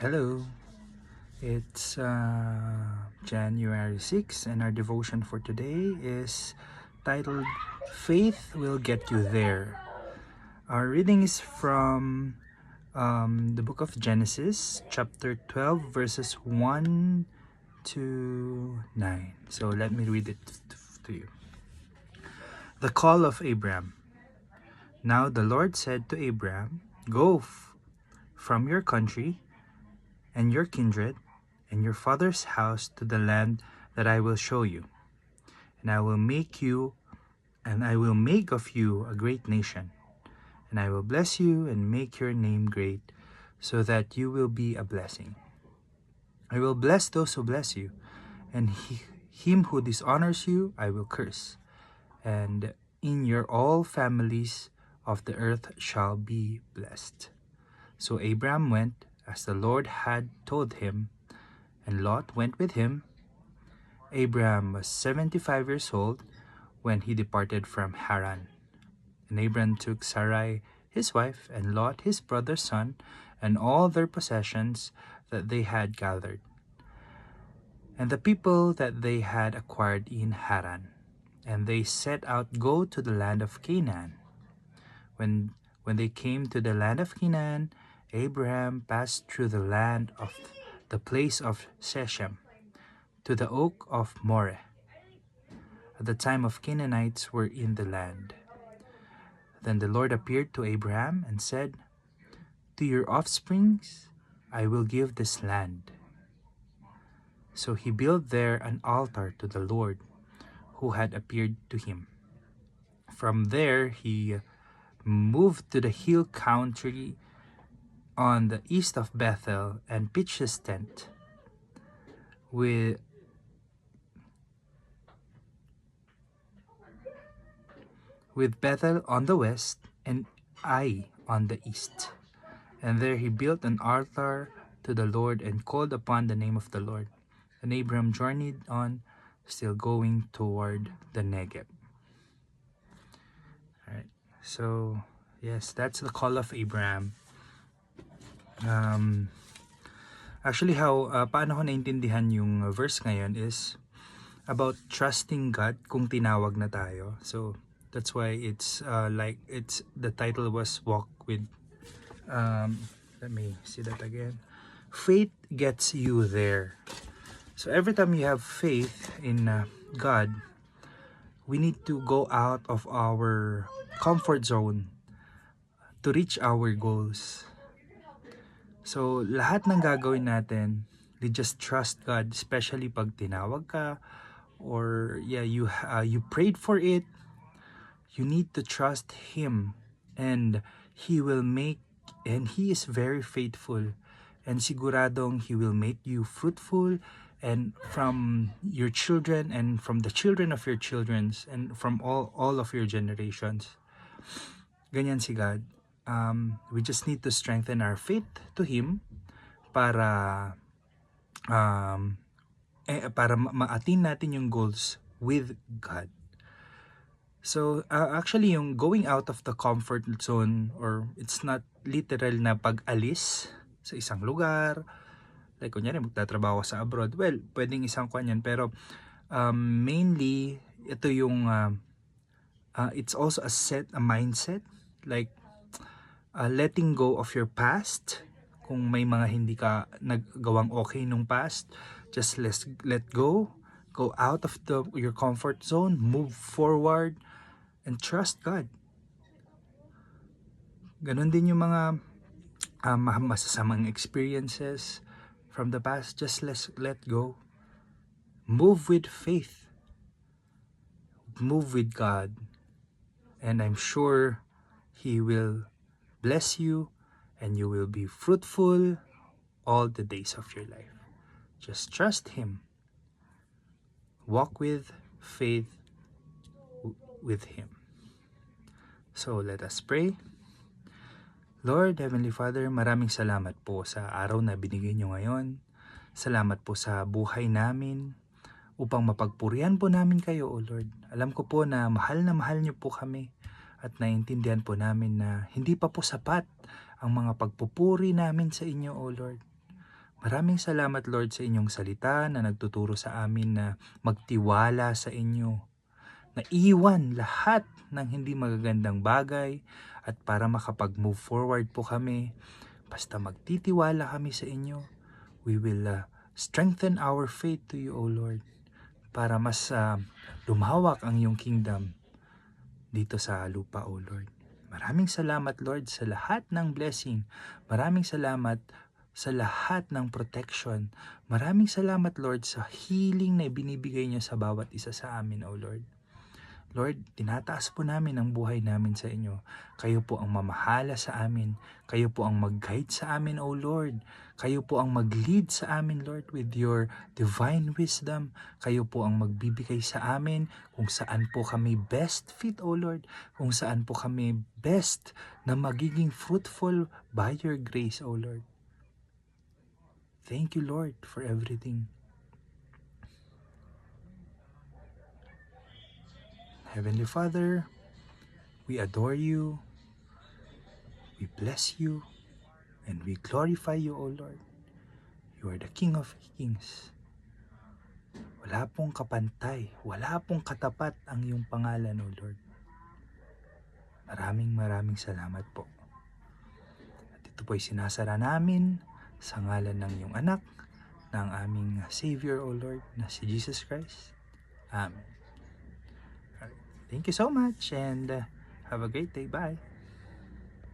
Hello, it's January 6th, and our devotion for today is titled Faith Will Get You There. Our reading is from the book of Genesis, chapter 12, verses 1 to 9. So let me read it to you. The call of Abram. Now the Lord said to Abram, Go from your country and your kindred and your father's house to the land that I will show you. And I will make of you a great nation. And I will bless you and make your name great, so that you will be a blessing. I will bless those who bless you, and him who dishonors you I will curse. And in your all families of the earth shall be blessed. So Abram went as the Lord had told him, and Lot went with him. Abram was 75 years old when he departed from Haran. And Abram took Sarai his wife, and Lot his brother's son, and all their possessions that they had gathered, and the people that they had acquired in Haran. And they set out go to the land of Canaan. When they came to the land of Canaan, Abraham passed through the land of the place of Shechem to the oak of Moreh. At the time of Canaanites were in the land. Then the Lord appeared to Abraham and said, To your offsprings I will give this land. So he built there an altar to the Lord who had appeared to him. From there he moved to the hill country on the east of Bethel and pitched his tent with Bethel on the west and Ai on the east. And there he built an altar to the Lord and called upon the name of the Lord. And Abram journeyed on, still going toward the Negev. Alright, so yes, that's the call of Abraham. Actually, paano ko naintindihan yung verse ngayon is about trusting God kung tinawag na tayo. So that's why it's the title was Walk with. Let me see that again. Faith gets you there. So every time you have faith in God, we need to go out of our comfort zone to reach our goals. So lahat ng gagawin natin, we just trust God, especially pag tinawag ka or you prayed for it. You need to trust Him, and He is very faithful, and siguradong He will make you fruitful, and from your children and from the children of your children's and from all of your generations. Ganyan si God. We just need to strengthen our faith to Him para ma-attain natin yung goals with God. So actually yung going out of the comfort zone, or it's not literal na pag-alis sa isang lugar, like kunyari magtatrabaho sa abroad, well, pwedeng isang yan, pero mainly ito yung it's also a mindset, like letting go of your past. Kung may mga hindi ka naggawang okay nung past, just let go out of your comfort zone, move forward, and trust God. Ganon din yung mga masasamang experiences from the past, just let go. Move with faith. Move with God. And I'm sure He will bless you, and you will be fruitful all the days of your life. Just trust Him. Walk with faith with Him. So let us pray. Lord, Heavenly Father, maraming salamat po sa araw na binigay niyo ngayon. Salamat po sa buhay namin upang mapagpurihan po namin kayo, O Lord. Alam ko po na mahal niyo po kami, at naiintindihan po namin na hindi pa po sapat ang mga pagpupuri namin sa inyo, O Lord. Maraming salamat Lord sa inyong salita na nagtuturo sa amin na magtiwala sa inyo, na iwan lahat ng hindi magagandang bagay at para makapag-move forward po kami, basta magtitiwala kami sa inyo, we will strengthen our faith to you, O Lord, para mas lumawak ang iyong kingdom dito sa lupa, O Lord. Maraming salamat, Lord, sa lahat ng blessing. Maraming salamat sa lahat ng protection. Maraming salamat, Lord, sa healing na ibinibigay niyo sa bawat isa sa amin, O Lord. Lord, tinataas po namin ang buhay namin sa inyo. Kayo po ang mamahala sa amin. Kayo po ang mag-guide sa amin, O Lord. Kayo po ang mag-lead sa amin, Lord, with your divine wisdom. Kayo po ang magbibigay sa amin kung saan po kami best fit, O Lord. Kung saan po kami best na magiging fruitful by your grace, O Lord. Thank you, Lord, for everything. Heavenly Father, we adore you, we bless you, and we glorify you, O Lord. You are the King of Kings. Wala pong kapantay, wala pong katapat ang iyong pangalan, O Lord. Maraming salamat po. At ito po'y sinasara namin sa ngalan ng iyong anak, ng aming Savior, O Lord, na si Jesus Christ. Amen. Thank you so much and have a great day. Bye.